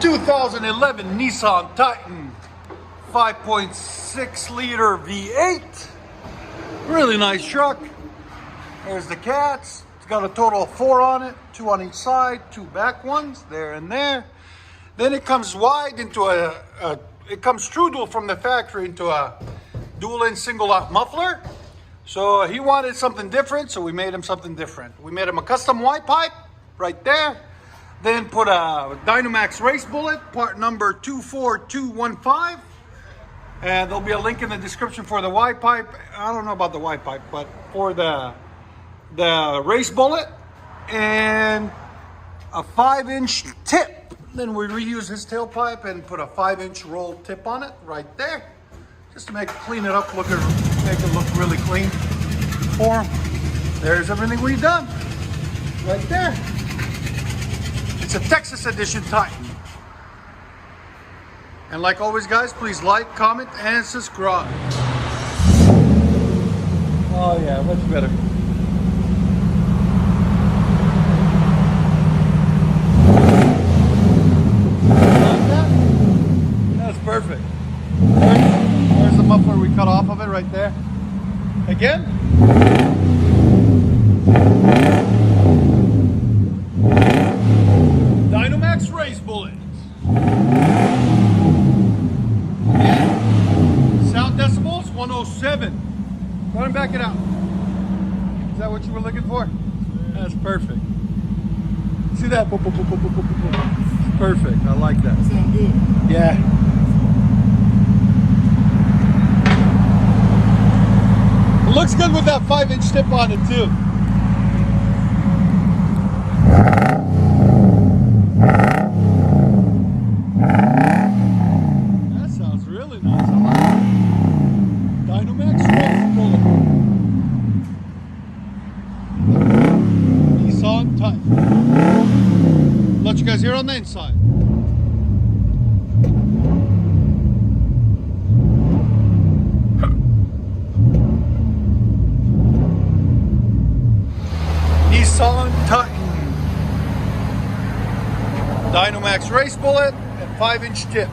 2011 Nissan Titan 5.6 liter V8. Really nice truck. There's the cats. It's got a total of 4 on it, 2 on each side, 2 back ones, there and there. Then it comes wide into it comes true dual from the factory into a dual in single out muffler. So he wanted something different, so we made him something different. We made him a custom Y pipe right there. Then put a DYNOMAX race bullet, part number 24215. And there'll be a link in the description for the Y pipe. I don't know about the Y pipe, but for the race bullet and a 5-inch tip. Then we reuse his tailpipe and put a 5-inch roll tip on it right there, just to clean it up, make it look really clean for him. There's everything we've done right there. It's a Texas edition Titan. And like always, guys, please like, comment, and subscribe. Oh yeah, much better. That's perfect. There's the muffler we cut off of it right there. Again. DYNOMAX race bullet. Sound decibels 107. Go ahead and back it out. Is that what you were looking for? That's perfect. See that? It's perfect. I like that. Sound good. Yeah. It looks good with that 5-inch tip on it too. That sounds really nice. I like it. DYNOMAX race bullet. Nissan Titan. Let you guys hear it on the inside. Nissan Titan. DYNOMAX race bullet and 5-inch tip.